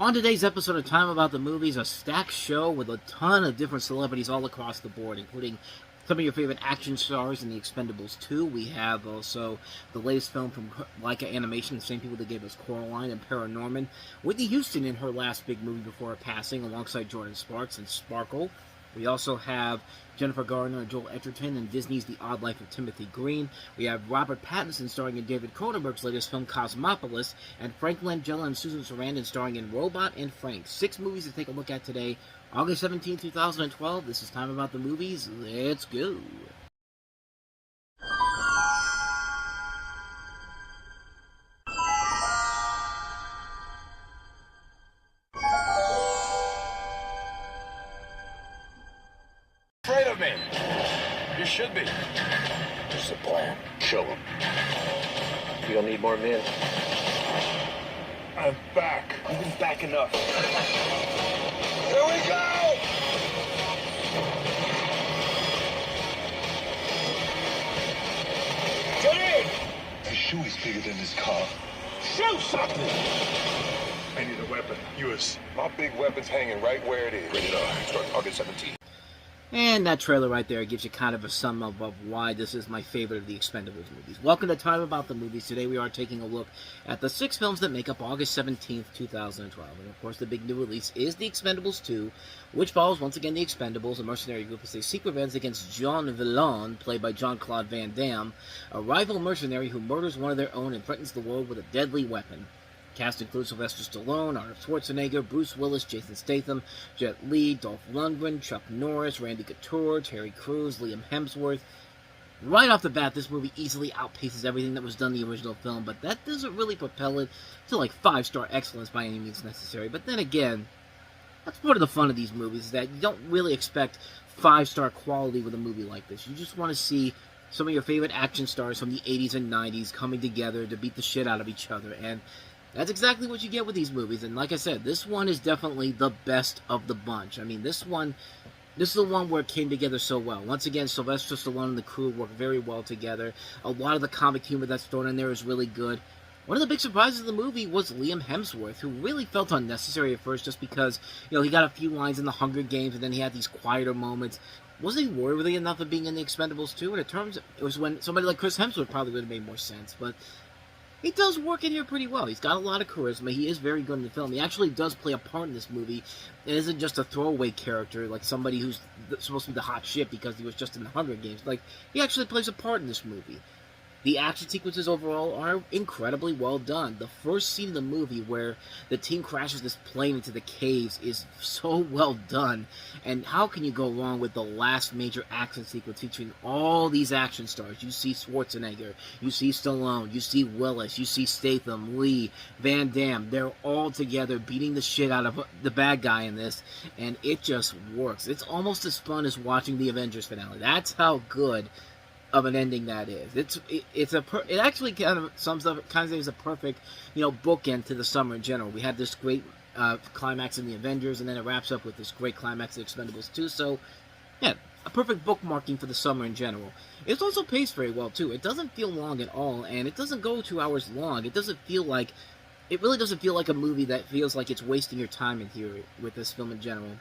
On today's episode of Time About the Movies, a stacked show with a ton of different celebrities all across the board, including some of your favorite action stars in the Expendables 2. We have also the latest film from Laika Animation, the same people that gave us Coraline and Paranorman. Whitney Houston in her last big movie before her passing, alongside Jordan Sparks and Sparkle. We also have Jennifer Garner and Joel Edgerton in Disney's The Odd Life of Timothy Green. We have Robert Pattinson starring in David Cronenberg's latest film, Cosmopolis, and Frank Langella and Susan Sarandon starring in Robot and Frank. 6 movies to take a look at today, August 17, 2012. This is Time About the Movies. Let's go. Afraid of me. You should be. There's a plan. Kill him. You don't need more men. I'm back. You've been back enough. Here we go! Get in! The shoe is bigger than this car. Shoot something! I need a weapon. Yours. My big weapon's hanging right where it is. Rated R. Starting August 17th. And that trailer right there gives you kind of a sum up of why this is my favorite of the Expendables movies. Welcome to Time About the Movies. Today we are taking a look at the 6 films that make up August 17th, 2012. And of course the big new release is The Expendables 2, which follows once again The Expendables, a mercenary group as they seek revenge against Jean Villain, played by Jean-Claude Van Damme, a rival mercenary who murders one of their own and threatens the world with a deadly weapon. Cast includes Sylvester Stallone, Arnold Schwarzenegger, Bruce Willis, Jason Statham, Jet Li, Dolph Lundgren, Chuck Norris, Randy Couture, Terry Crews, Liam Hemsworth. Right off the bat, this movie easily outpaces everything that was done in the original film, but that doesn't really propel it to like 5-star excellence by any means necessary. But then again, that's part of the fun of these movies, is that you don't really expect 5-star quality with a movie like this. You just want to see some of your favorite action stars from the 80s and 90s coming together to beat the shit out of each other, and that's exactly what you get with these movies. And like I said, this one is definitely the best of the bunch. I mean, this is the one where it came together so well. Once again, Sylvester Stallone and the crew work very well together. A lot of the comic humor that's thrown in there is really good. One of the big surprises of the movie was Liam Hemsworth, who really felt unnecessary at first just because, you know, he got a few lines in the Hunger Games and then he had these quieter moments. Wasn't he worthy enough of being in the Expendables 2? And it was when somebody like Chris Hemsworth probably would have made more sense, but he does work in here pretty well. He's got a lot of charisma. He is very good in the film. He actually does play a part in this movie. It isn't just a throwaway character, like somebody who's supposed to be the hot shit because he was just in the Hunger Games. Like, he actually plays a part in this movie. The action sequences overall are incredibly well done. The first scene of the movie where the team crashes this plane into the caves is so well done. And how can you go wrong with the last major action sequence featuring all these action stars? You see Schwarzenegger, you see Stallone, you see Willis, you see Statham, Lee, Van Damme. They're all together beating the shit out of the bad guy in this, and it just works. It's almost as fun as watching the Avengers finale. That's how good of an ending that is. It actually kind of sums up, kind of is a perfect, you know, bookend to the summer in general. We had this great climax in the Avengers, and then it wraps up with this great climax in Expendables 2. So, yeah, a perfect bookmarking for the summer in general. It's also paced very well too. It doesn't feel long at all, and it doesn't go 2 hours long. It really doesn't feel like a movie that feels like it's wasting your time in here with this film in general.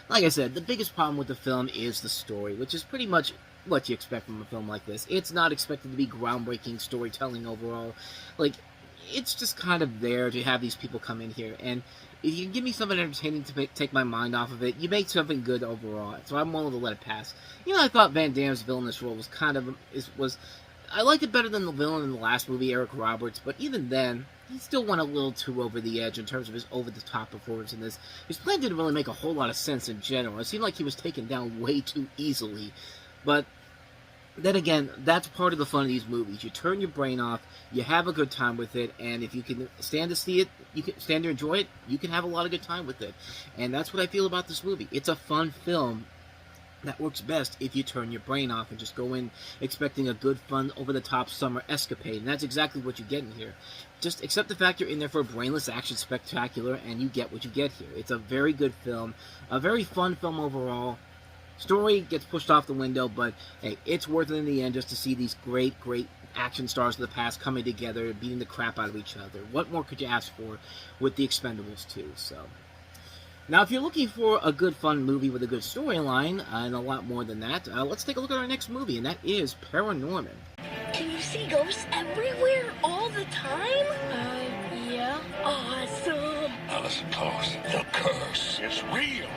Like I said, the biggest problem with the film is the story, which is pretty much what you expect from a film like this. It's not expected to be groundbreaking storytelling overall. Like, it's just kind of there to have these people come in here, and if you can give me something entertaining to take my mind off of it, you make something good overall. So I'm willing to let it pass. You know, I thought Van Damme's villainous role was I liked it better than the villain in the last movie, Eric Roberts, but even then, he still went a little too over the edge in terms of his over-the-top performance in this. His plan didn't really make a whole lot of sense in general. It seemed like he was taken down way too easily. But then again, that's part of the fun of these movies. You turn your brain off, you have a good time with it, and if you can stand to see it, you can stand to enjoy it, you can have a lot of good time with it. And that's what I feel about this movie. It's a fun film that works best if you turn your brain off and just go in expecting a good, fun, over-the-top summer escapade. And that's exactly what you get in here. Just accept the fact you're in there for a brainless action spectacular, and you get what you get here. It's a very good film, a very fun film overall. Story gets pushed off the window, but hey, it's worth it in the end just to see these great action stars of the past coming together, beating the crap out of each other. What more could you ask for with the Expendables 2? So, now if you're looking for a good, fun movie with a good storyline, and a lot more than that, let's take a look at our next movie, and that is Paranorman. Can you see ghosts everywhere all the time? Yeah. Awesome. Now listen close. The curse is real.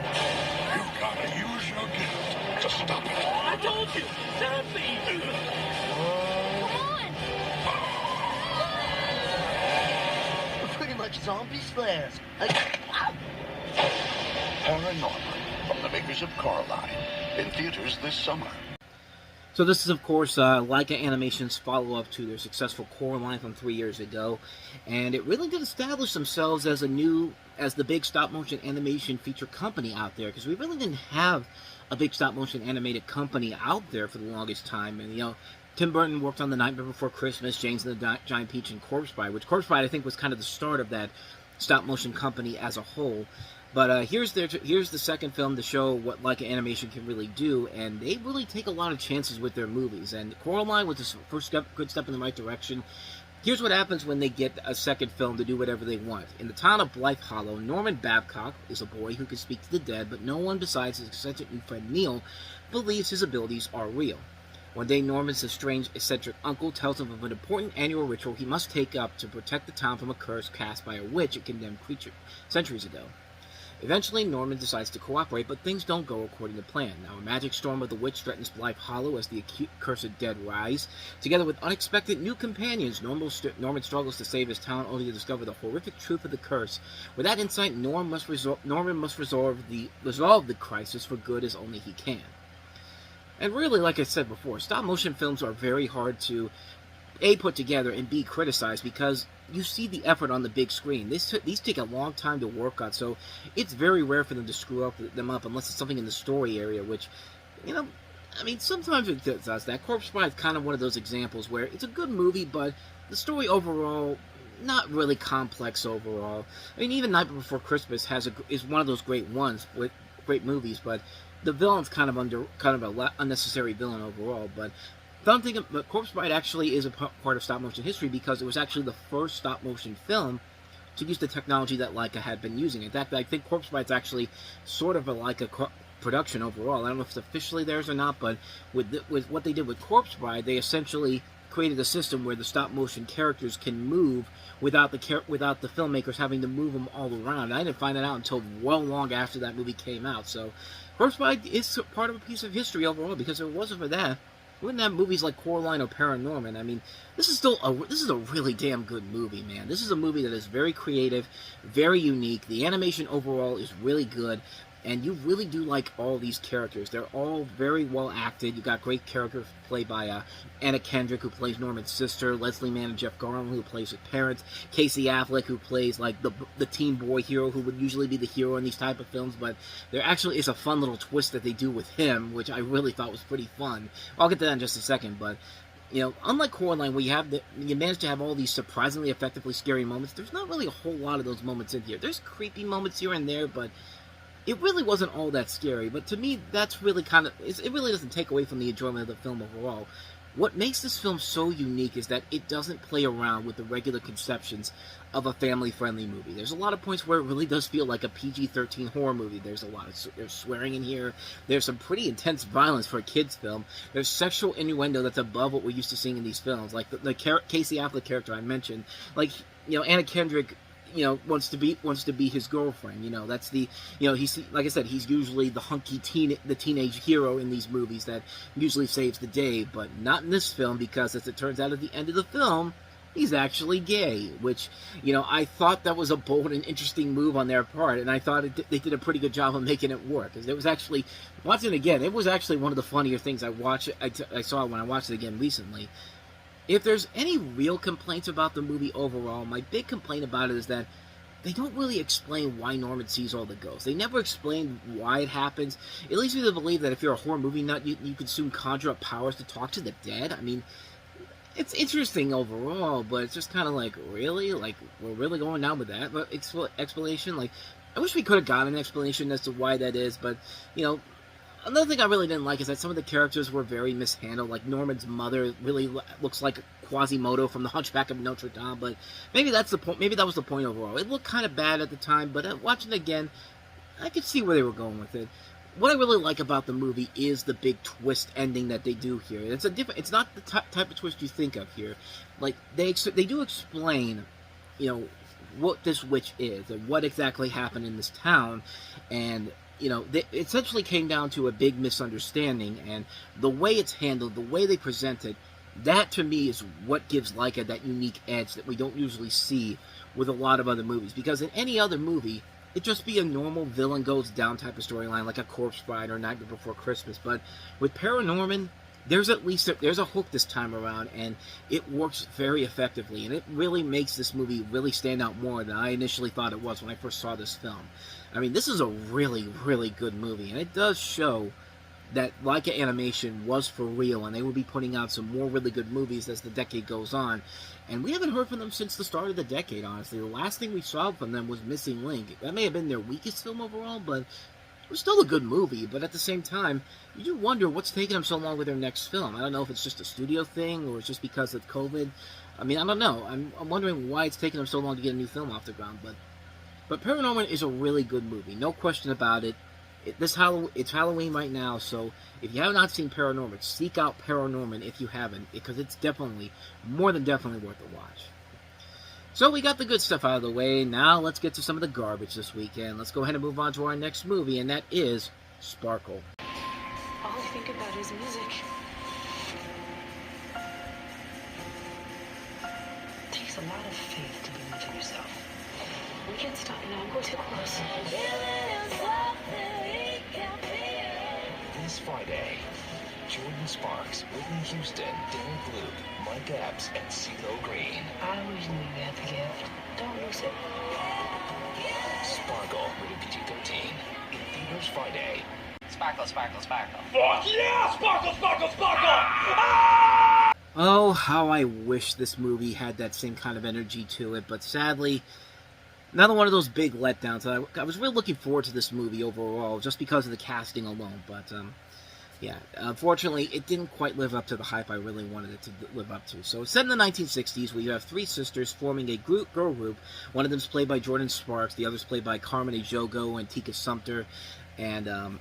You've got to use your gift to stop it. I told you. Stop me. Come on. We're pretty much zombie slayers. Paranorman, from the makers of Coraline, in theaters this summer. So this is, of course, Leica Animation's follow-up to their successful Coraline from 3 years ago, and it really did establish themselves as the big stop-motion animation feature company out there, because we really didn't have a big stop-motion animated company out there for the longest time. And, you know, Tim Burton worked on The Nightmare Before Christmas, James and the Giant Peach, and Corpse Bride, which Corpse Bride, I think, was kind of the start of that stop-motion company as a whole. But here's the second film to show what Leica Animation can really do, and they really take a lot of chances with their movies. And Coraline was the first good step in the right direction. Here's what happens when they get a second film to do whatever they want. In the town of Blythe Hollow, Norman Babcock is a boy who can speak to the dead, but no one besides his eccentric friend Neil believes his abilities are real. One day, Norman's strange, eccentric uncle tells him of an important annual ritual he must take up to protect the town from a curse cast by a witch, a condemned creature, centuries ago. Eventually, Norman decides to cooperate, but things don't go according to plan. Now, a magic storm of the witch threatens Blythe Hollow as the acute cursed dead rise. Together with unexpected new companions, Norman struggles to save his town, only to discover the horrific truth of the curse. With that insight, Norman must resolve the crisis for good as only he can. And really, like I said before, stop-motion films are very hard to A, put together, and B, criticized, because you see the effort on the big screen. These take a long time to work on, so it's very rare for them to screw them up unless it's something in the story area, which, you know, I mean, sometimes it does that. Corpse Bride is kind of one of those examples where it's a good movie, but the story overall, not really complex overall. I mean, even Nightmare Before Christmas is one of those great ones, with great movies, but the villain's kind of an unnecessary villain overall, but Corpse Bride actually is a part of stop-motion history because it was actually the first stop-motion film to use the technology that Leica had been using. In fact, I think Corpse Bride's actually sort of a Leica production overall. I don't know if it's officially theirs or not, but with what they did with Corpse Bride, they essentially created a system where the stop-motion characters can move without the filmmakers having to move them all around. I didn't find that out until well long after that movie came out. So Corpse Bride is part of a piece of history overall, because if it wasn't for that, we wouldn't have movies like Coraline or Paranorman. I mean, this is a really damn good movie, man. This is a movie that is very creative, very unique. The animation overall is really good, and you really do like all these characters. They're all very well acted. You got great characters played by Anna Kendrick, who plays Norman's sister, Leslie Mann and Jeff Garland, who plays his parents, Casey Affleck, who plays like the teen boy hero, who would usually be the hero in these type of films, but there actually is a fun little twist that they do with him, which I really thought was pretty fun. I'll get to that in just a second, but you know, unlike Coraline, where you manage to have all these surprisingly effectively scary moments, there's not really a whole lot of those moments in here. There's creepy moments here and there, but it really wasn't all that scary. But to me, that's really it really doesn't take away from the enjoyment of the film overall. What makes this film so unique is that it doesn't play around with the regular conceptions of a family-friendly movie. There's a lot of points where it really does feel like a PG-13 horror movie. There's there's swearing in here. There's some pretty intense violence for a kid's film. There's sexual innuendo that's above what we're used to seeing in these films. Like the Casey Affleck character I mentioned. Like, you know, Anna Kendrick, you know, wants to be his girlfriend. You know, that's he's, like I said, he's usually the hunky teenage hero in these movies that usually saves the day, but not in this film, because as it turns out at the end of the film, he's actually gay, which, you know, I thought that was a bold and interesting move on their part, and I thought they did a pretty good job of making it work. Because it was actually, watching it again, it was actually one of the funnier things I saw when I watched it again recently. If there's any real complaints about the movie overall, my big complaint about it is that they don't really explain why Norman sees all the ghosts. They never explain why it happens. It leads me to believe that if you're a horror movie nut, you could soon conjure up powers to talk to the dead. I mean, it's interesting overall, but it's just kind of like, really? Like, we're really going down with that explanation? Like, I wish we could have gotten an explanation as to why that is, but, you know, Another thing I really didn't like is that some of the characters were very mishandled. Like Norman's mother really looks like Quasimodo from The Hunchback of Notre Dame, but maybe that's the point. Maybe that was the point overall. It looked kind of bad at the time, but watching it again, I could see where they were going with it. What I really like about the movie is the big twist ending that they do here. It's a different. It's not the type of twist you think of here. Like they do explain, you know, what this witch is and what exactly happened in this town, and you know, it essentially came down to a big misunderstanding, and the way it's handled, the way they present it, that to me is what gives Leica that unique edge that we don't usually see with a lot of other movies. Because in any other movie, it'd just be a normal villain goes down type of storyline, like a Corpse Bride or Nightmare Before Christmas. But with Paranorman, there's at least there's a hook this time around, and it works very effectively, and it really makes this movie really stand out more than I initially thought it was when I first saw this film. I mean, this is a really, really good movie, and it does show that Leica Animation was for real, and they will be putting out some more really good movies as the decade goes on. And we haven't heard from them since the start of the decade, honestly. The last thing we saw from them was Missing Link. That may have been their weakest film overall, but it was still a good movie. But at the same time, you do wonder what's taking them so long with their next film. I don't know if it's just a studio thing, or it's just because of COVID. I mean, I don't know. I'm wondering why it's taking them so long to get a new film off the ground, But Paranorman is a really good movie, no question about it. It's Halloween right now, so if you have not seen Paranorman, seek out Paranorman if you haven't, because it's definitely, more than definitely worth a watch. So we got the good stuff out of the way. Now let's get to some of the garbage this weekend. Let's go ahead and move on to our next movie, and that is Sparkle. All I think about is music. It takes a lot of faith to believe in yourself. We can't stop now. I'm going too close. This Friday, Jordan Sparks, Whitney Houston, Derek Luke, Mike Epps, and CeeLo Green. I always knew you had the gift. Don't lose it. Sparkle, rated PG-13. In theaters Friday. Sparkle, sparkle, sparkle. Fuck yeah! Sparkle, sparkle, sparkle! Ah! Oh, how I wish this movie had that same kind of energy to it, but sadly, another one of those big letdowns. I was really looking forward to this movie overall, just because of the casting alone, but yeah, unfortunately, it didn't quite live up to the hype I really wanted it to live up to. So it's set in the 1960s, where you have three sisters forming a girl group. One of them is played by Jordan Sparks, the other is played by Carmen Ejogo and Tika Sumpter, and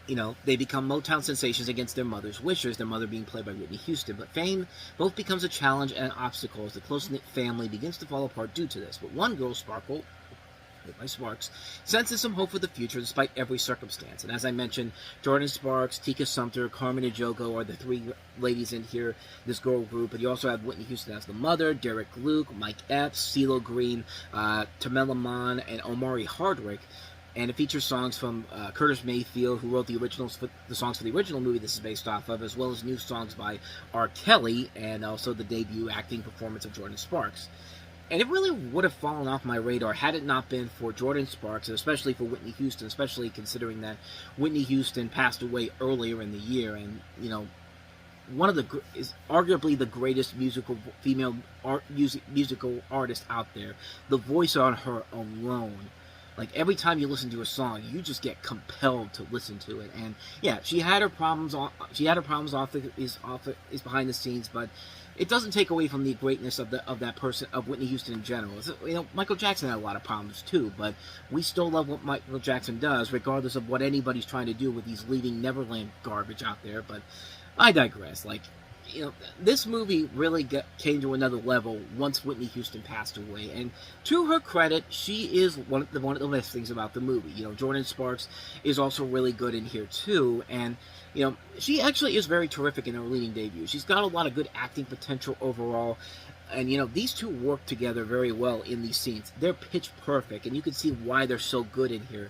you know, they become Motown sensations against their mother's wishes, their mother being played by Whitney Houston. But fame both becomes a challenge and an obstacle as the close-knit family begins to fall apart due to this. But one girl, Sparkle, played by Sparks, senses some hope for the future despite every circumstance. And as I mentioned, Jordan Sparks, Tika Sumpter, Carmen Ejogo are the three ladies in here, this girl group. But you also have Whitney Houston as the mother, Derek Luke, Mike Epps, CeeLo Green, Tamela Mann, and Omari Hardwick. And it features songs from Curtis Mayfield, who wrote the songs for the original movie this is based off of, as well as new songs by R. Kelly, and also the debut acting performance of Jordan Sparks. And it really would have fallen off my radar had it not been for Jordan Sparks, and especially for Whitney Houston, especially considering that Whitney Houston passed away earlier in the year, and, you know, is arguably the greatest female musical artist out there. The voice on her alone, like, every time you listen to a song, you just get compelled to listen to it. And yeah, she had her problems behind the scenes, but it doesn't take away from the greatness of that person, of Whitney Houston in general. You know, Michael Jackson had a lot of problems too, but we still love what Michael Jackson does, regardless of what anybody's trying to do with these Leaving Neverland garbage out there. But I digress. Like, you know, this movie really came to another level once Whitney Houston passed away, and to her credit, she is one of the best things about the movie. You know, Jordan Sparks is also really good in here too, and you know, she actually is very terrific in her leading debut. She's got a lot of good acting potential overall, and you know, these two work together very well in these scenes. They're pitch perfect, and you can see why they're so good in here.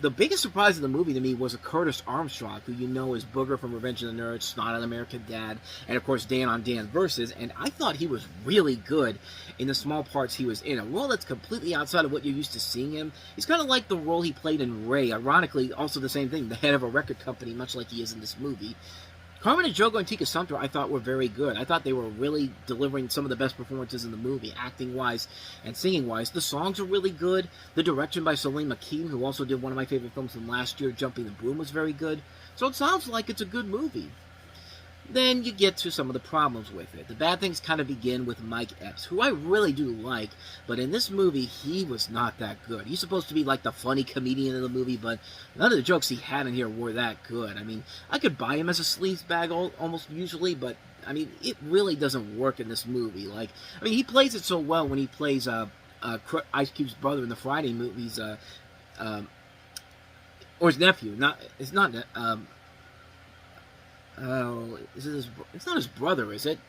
The biggest surprise of the movie to me was Curtis Armstrong, who you know is Booger from Revenge of the Nerds, Snot on American Dad, and of course Dan on Dan Versus, and I thought he was really good in the small parts he was in. A role that's completely outside of what you're used to seeing him. He's kind of like the role he played in Ray, ironically also the same thing, the head of a record company, much like he is in this movie. Carmen Ejogo and Tika Sumpter, I thought, were very good. I thought they were really delivering some of the best performances in the movie, acting-wise and singing-wise. The songs are really good. The direction by Salim Akeem, who also did one of my favorite films from last year, Jumping the Broom, was very good. So it sounds like it's a good movie. Then you get to some of the problems with it. The bad things kind of begin with Mike Epps, who I really do like, but in this movie, he was not that good. He's supposed to be like the funny comedian in the movie, but none of the jokes he had in here were that good. I mean, I could buy him as a sleazebag almost usually, but, I mean, it really doesn't work in this movie. Like, I mean, he plays it so well when he plays Ice Cube's brother in the Friday movies, or his nephew. It's not his brother, is it?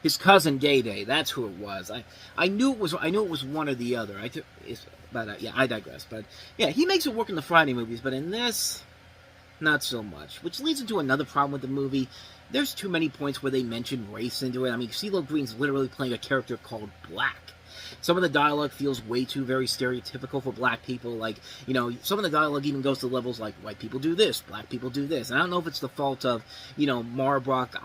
His cousin Day Day. That's who it was. I knew it was one or the other. I digress. But yeah, he makes it work in the Friday movies, but in this, not so much. Which leads into another problem with the movie. There's too many points where they mention race into it. I mean, CeeLo Green's literally playing a character called Black. Some of the dialogue feels way too very stereotypical for black people. Like, you know, some of the dialogue even goes to levels like, white people do this, black people do this. And I don't know if it's the fault of, you know, Marbach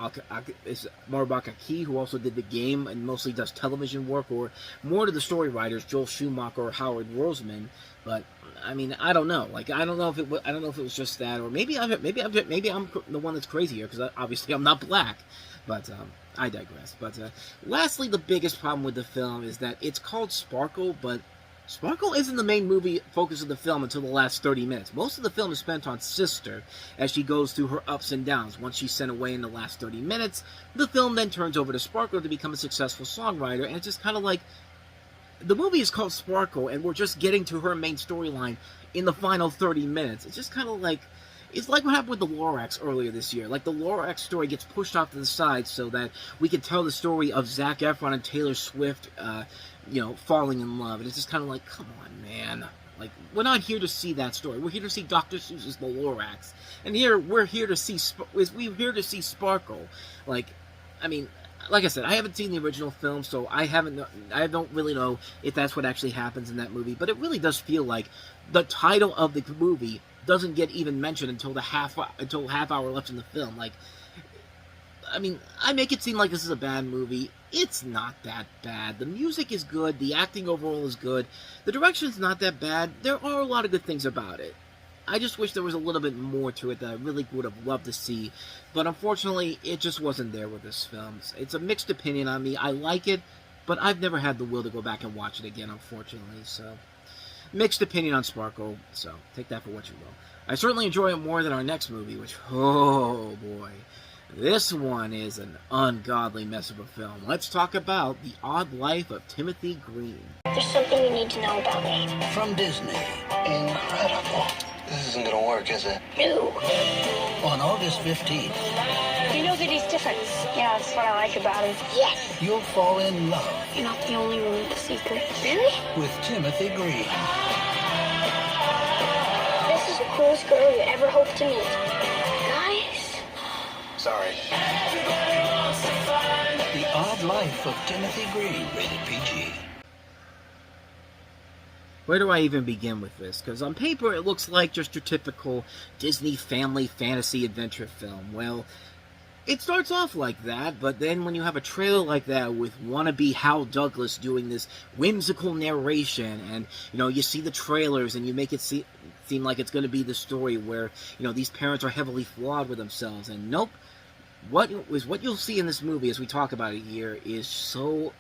Aki, who also did The Game and mostly does television work, or more to the story writers, Joel Schumacher or Howard Roseman. But I mean, I don't know. Like, I don't know if it was just that, or maybe I'm the one that's crazy here, because obviously I'm not black. But I digress. But lastly, the biggest problem with the film is that it's called Sparkle, but Sparkle isn't the main movie focus of the film until the last 30 minutes. Most of the film is spent on Sister as she goes through her ups and downs. Once she's sent away in the last 30 minutes, the film then turns over to Sparkle to become a successful songwriter, and it's just kind of like, the movie is called Sparkle, and we're just getting to her main storyline in the final 30 minutes. It's just kind of like, it's like what happened with the Lorax earlier this year. Like, the Lorax story gets pushed off to the side so that we can tell the story of Zac Efron and Taylor Swift, you know, falling in love. And it's just kind of like, come on, man. Like, we're not here to see that story. We're here to see Dr. Seuss's The Lorax. And here, we're here to see Sparkle. Like, I mean, like I said, I haven't seen the original film, so I don't really know if that's what actually happens in that movie. But it really does feel like the title of the movie doesn't get even mentioned until half hour left in the film. Like, I mean, I make it seem like this is a bad movie. It's not that bad. The music is good. The acting overall is good. The direction's not that bad. There are a lot of good things about it. I just wish there was a little bit more to it that I really would have loved to see. But unfortunately, it just wasn't there with this film. It's a mixed opinion on me. I like it, but I've never had the will to go back and watch it again, unfortunately. So, mixed opinion on Sparkle. So, take that for what you will. I certainly enjoy it more than our next movie, which, oh boy. This one is an ungodly mess of a film. Let's talk about The Odd Life of Timothy Green. There's something you need to know about me. From Disney. Incredible. This isn't gonna work, is it? No. On August 15th, You know that he's different. Yeah, that's what I like about him. Yes. you'll fall in love You're not the only one with a secret. Really? with Timothy Green. This is the coolest girl you ever hope to meet. Guys? Sorry. The Odd Life of Timothy Green, rated PG. Where do I even begin with this? Because on paper, it looks like just your typical Disney family fantasy adventure film. Well, it starts off like that, but then when you have a trailer like that with wannabe Hal Douglas doing this whimsical narration, and, you know, you see the trailers and you make it seem like it's going to be the story where, you know, these parents are heavily flawed with themselves, and nope. What you'll see in this movie, as we talk about it here, is so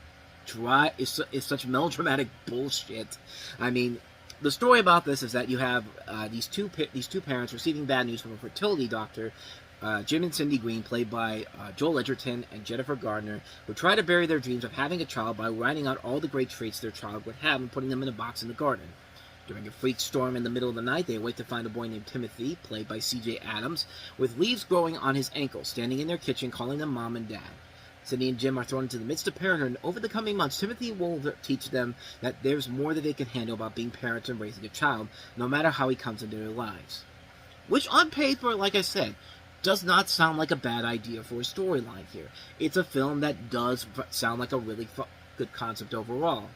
dry, is such melodramatic bullshit. I mean, the story about this is that you have these two parents receiving bad news from a fertility doctor, Jim and Cindy Green, played by Joel Edgerton and Jennifer Gardner, who try to bury their dreams of having a child by writing out all the great traits their child would have and putting them in a box in the garden. During a freak storm in the middle of the night, they awake to find a boy named Timothy, played by C.J. Adams, with leaves growing on his ankles, standing in their kitchen calling them Mom and Dad. Cindy and Jim are thrown into the midst of parenthood, and over the coming months, Timothy will teach them that there's more that they can handle about being parents and raising a child, no matter how he comes into their lives. Which, on paper, like I said, does not sound like a bad idea for a storyline here. It's a film that does sound like a really good concept overall.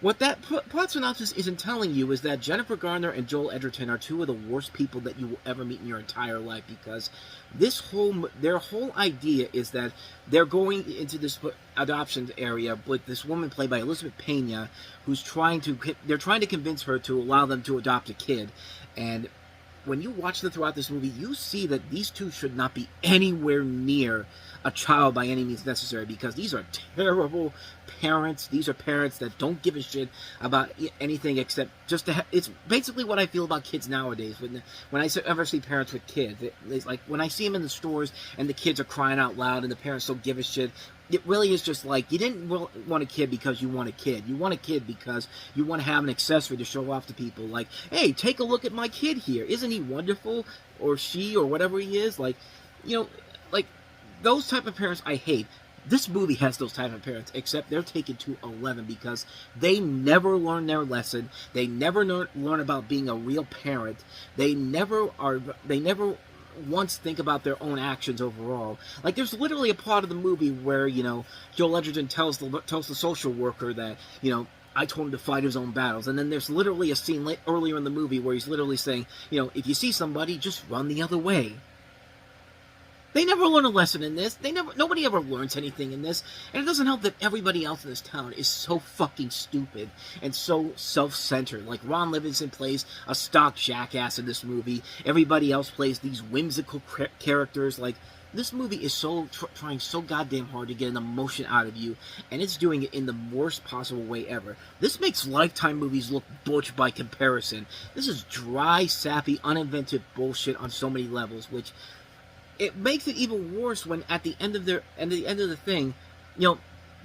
What that plot synopsis isn't telling you is that Jennifer Garner and Joel Edgerton are two of the worst people that you will ever meet in your entire life, because their whole idea is that they're going into this adoption area with this woman played by Elizabeth Pena, they're trying to convince her to allow them to adopt a kid. And when you watch them throughout this movie, you see that these two should not be anywhere near a child by any means necessary, because these are terrible parents. These are parents that don't give a shit about anything except just to it's basically what I feel about kids nowadays. When I ever see parents with kids, it's like when I see them in the stores and the kids are crying out loud and the parents don't give a shit. It really is just like, you didn't want a kid because you want a kid. You want a kid because you want to have an accessory to show off to people. Like, hey, take a look at my kid here. Isn't he wonderful? Or she, or whatever he is. Like, like, those type of parents I hate. This movie has those type of parents, except they're taken to 11 because they never learn their lesson. They never learn about being a real parent. They never once think about their own actions overall. Like, there's literally a part of the movie where, Joel Edgerton tells the social worker that, I told him to fight his own battles. And then there's literally a scene earlier in the movie where he's literally saying, if you see somebody, just run the other way. They never learn a lesson in this. Nobody ever learns anything in this. And it doesn't help that everybody else in this town is so fucking stupid and so self-centered. Like, Ron Livingston plays a stock jackass in this movie. Everybody else plays these whimsical characters. Like, this movie is trying so goddamn hard to get an emotion out of you, and it's doing it in the worst possible way ever. This makes Lifetime movies look butch by comparison. This is dry, sappy, uninventive bullshit on so many levels, which it makes it even worse when at the end of the thing,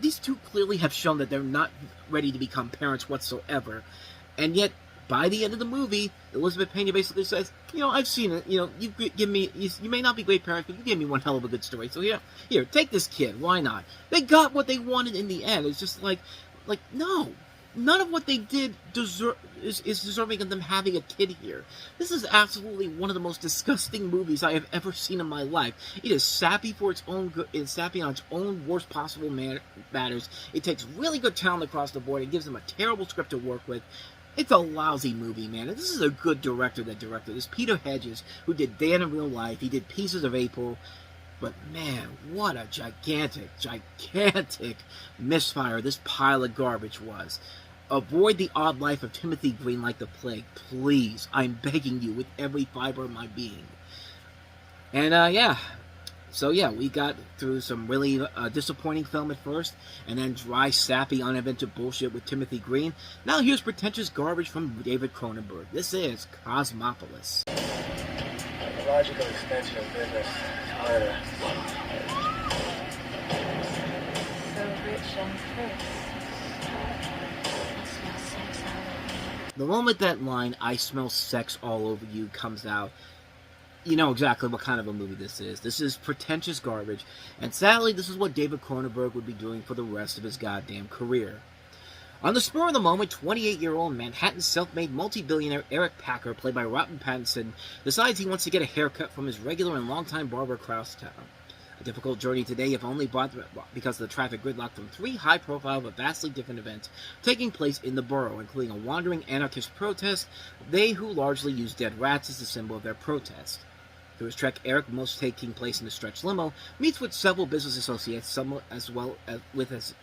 these two clearly have shown that they're not ready to become parents whatsoever, and yet by the end of the movie, Elizabeth Pena basically says, I've seen it. You may not be great parents, but you gave me one hell of a good story. So here, take this kid. Why not? They got what they wanted in the end. It's just like no. None of what they did is deserving of them having a kid here. This is absolutely one of the most disgusting movies I have ever seen in my life. It is sappy for its own good. It's sappy on its own worst possible matters. It takes really good talent across the board. It gives them a terrible script to work with. It's a lousy movie, man. And this is a good director that directed this. Peter Hedges, who did Dan in Real Life. He did Pieces of April. But man, what a gigantic misfire this pile of garbage was. Avoid The Odd Life of Timothy Green like the plague. Please, I'm begging you with every fiber of my being. And, So, we got through some really disappointing film at first, and then dry, sappy, uninventive bullshit with Timothy Green. Now here's pretentious garbage from David Cronenberg. This is Cosmopolis. The logical extension of business is murder. So rich and cursed. I smell sex all over you. The moment that line, "I smell sex all over you," comes out, you know exactly what kind of a movie this is. This is pretentious garbage, and sadly, this is what David Cronenberg would be doing for the rest of his goddamn career. On the spur of the moment, 28-year-old Manhattan self-made multi-billionaire Eric Packer, played by Robert Pattinson, decides he wants to get a haircut from his regular and longtime barber Kraustown. A difficult journey today, if only because of the traffic gridlock from three high-profile but vastly different events taking place in the borough, including a wandering anarchist protest, they who largely use dead rats as the symbol of their protest. Through his trek, Eric, most taking place in a stretch limo, meets with several business associates, some as well as with as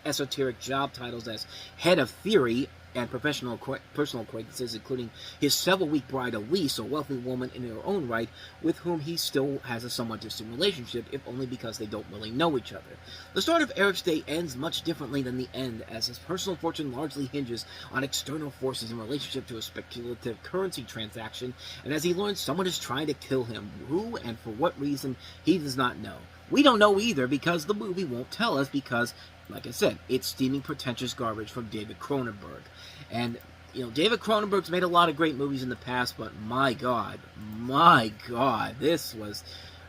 esoteric job titles as head of theory and personal acquaintances, including his several-week bride Elise, a wealthy woman in her own right, with whom he still has a somewhat distant relationship, if only because they don't really know each other. The start of Eric's day ends much differently than the end, as his personal fortune largely hinges on external forces in relationship to a speculative currency transaction, and as he learns someone is trying to kill him, who and for what reason, he does not know. We don't know either, because the movie won't tell us, because, like I said, it's steaming pretentious garbage from David Cronenberg. And, David Cronenberg's made a lot of great movies in the past, but my God, this was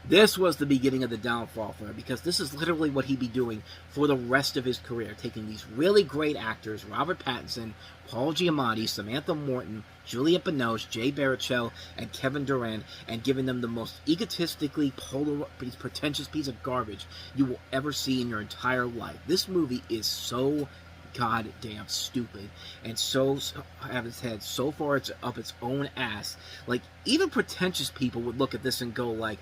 the beginning of the downfall for him, because this is literally what he'd be doing for the rest of his career, taking these really great actors, Robert Pattinson, Paul Giamatti, Samantha Morton, Juliette Binoche, Jay Baruchel, and Kevin Durant, and giving them the most egotistically pretentious piece of garbage you will ever see in your entire life. This movie is so goddamn stupid and so have its head so far it's up its own ass. Like, even pretentious people would look at this and go like,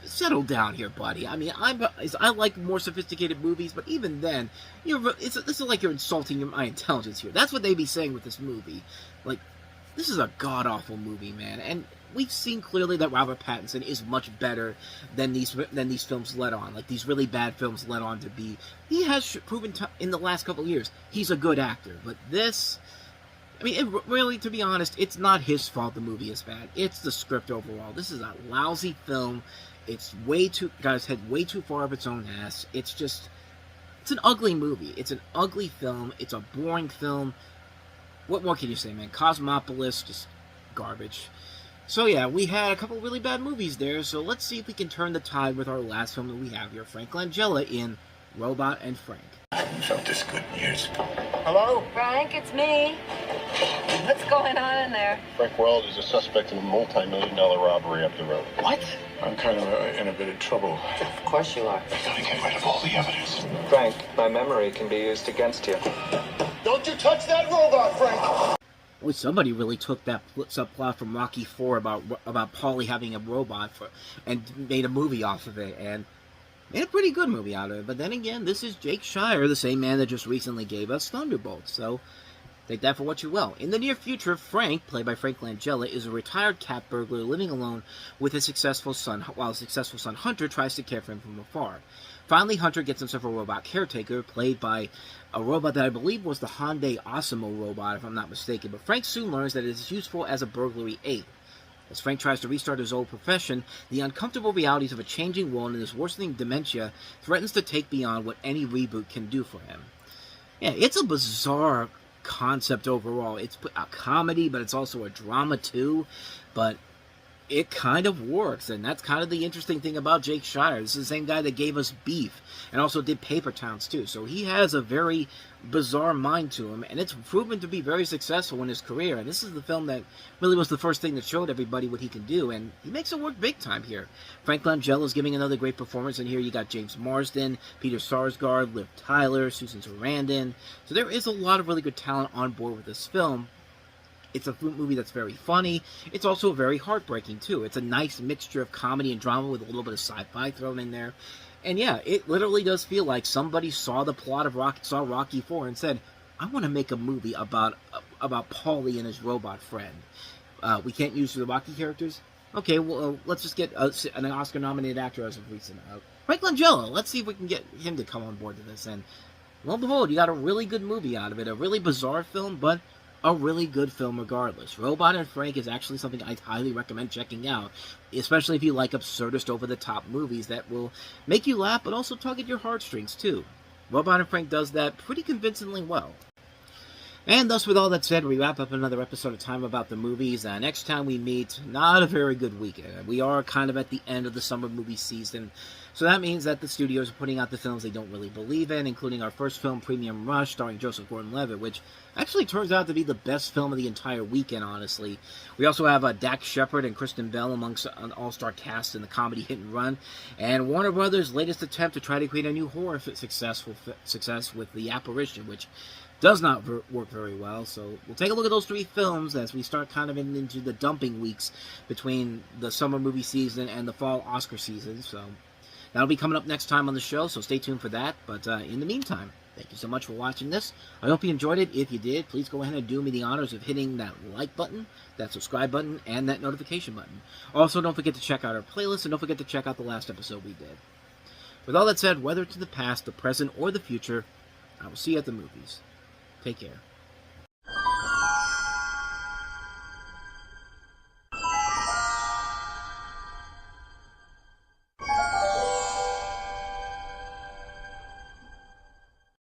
settle down here, buddy. I mean, I like more sophisticated movies, but even then, this is like you're insulting my intelligence here. That's what they'd be saying with this movie. Like, this is a god-awful movie, man, and we've seen clearly that Robert Pattinson is much better than these films let on. Like, these really bad films let on to be. He has proven in the last couple of years he's a good actor, but this, I mean, really, to be honest, it's not his fault the movie is bad. It's the script overall. This is a lousy film. It's got its head way too far up its own ass. It's an ugly movie. It's an ugly film. It's a boring film. What more can you say, man? Cosmopolis, just garbage. So yeah, we had a couple really bad movies there, so let's see if we can turn the tide with our last film that we have here, Frank Langella in Robot and Frank. I haven't felt this good in years. Hello? Frank, it's me. What's going on in there? Frank Wells is a suspect in a multi-million-dollar robbery up the road. What? I'm kind of in a bit of trouble. Of course you are. I gotta get rid of all the evidence. Frank, my memory can be used against you. Don't you touch that robot, Frank! Well, somebody really took that subplot from Rocky IV about Paulie having a robot and made a movie off of it, and made a pretty good movie out of it. But then again, this is Jake Shire, the same man that just recently gave us Thunderbolts, so take that for what you will. In the near future, Frank, played by Frank Langella, is a retired cat burglar living alone with his successful son, while his successful son Hunter tries to care for him from afar. Finally, Hunter gets himself a robot caretaker, played by a robot that I believe was the Hyundai Osmo robot, if I'm not mistaken. But Frank soon learns that it is useful as a burglary aid. As Frank tries to restart his old profession, the uncomfortable realities of a changing world and his worsening dementia threatens to take beyond what any reboot can do for him. Yeah, it's a bizarre concept overall. It's a comedy, but it's also a drama too. But it kind of works, and that's kind of the interesting thing about Jake Shire. This is the same guy that gave us Beef, and also did Paper Towns too, so he has a very bizarre mind to him, and it's proven to be very successful in his career, and this is the film that really was the first thing that showed everybody what he can do, and he makes it work big time here. Frank Langella is giving another great performance, and here you got James Marsden, Peter Sarsgaard, Liv Tyler, Susan Sarandon, so there is a lot of really good talent on board with this film. It's a movie that's very funny. It's also very heartbreaking, too. It's a nice mixture of comedy and drama with a little bit of sci-fi thrown in there. And yeah, it literally does feel like somebody saw the plot of Rocky IV and said, I want to make a movie about Paulie and his robot friend. We can't use the Rocky characters? Okay, well, let's just get an Oscar-nominated actor as of recent. Frank Langella, let's see if we can get him to come on board to this. And lo and behold, you got a really good movie out of it. A really bizarre film, but a really good film regardless. Robot and Frank is actually something I'd highly recommend checking out, especially if you like absurdist over-the-top movies that will make you laugh but also tug at your heartstrings too. Robot and Frank does that pretty convincingly well. And thus, with all that said, we wrap up another episode of Time About the Movies. Next time we meet, not a very good weekend. We are kind of at the end of the summer movie season, so that means that the studios are putting out the films they don't really believe in, including our first film, Premium Rush, starring Joseph Gordon-Levitt, which actually turns out to be the best film of the entire weekend, honestly. We also have Dax Shepard and Kristen Bell amongst an all-star cast in the comedy Hit and Run, and Warner Brothers' latest attempt to try to create a new horror success with The Apparition, which does not work very well. So we'll take a look at those three films as we start kind of into the dumping weeks between the summer movie season and the fall Oscar season. So that'll be coming up next time on the show, so stay tuned for that. But in the meantime, thank you so much for watching this. I hope you enjoyed it. If you did, please go ahead and do me the honors of hitting that like button, that subscribe button, and that notification button. Also, don't forget to check out our playlist, and don't forget to check out the last episode we did. With all that said, whether it's in the past, the present, or the future, I will see you at the movies. Take care.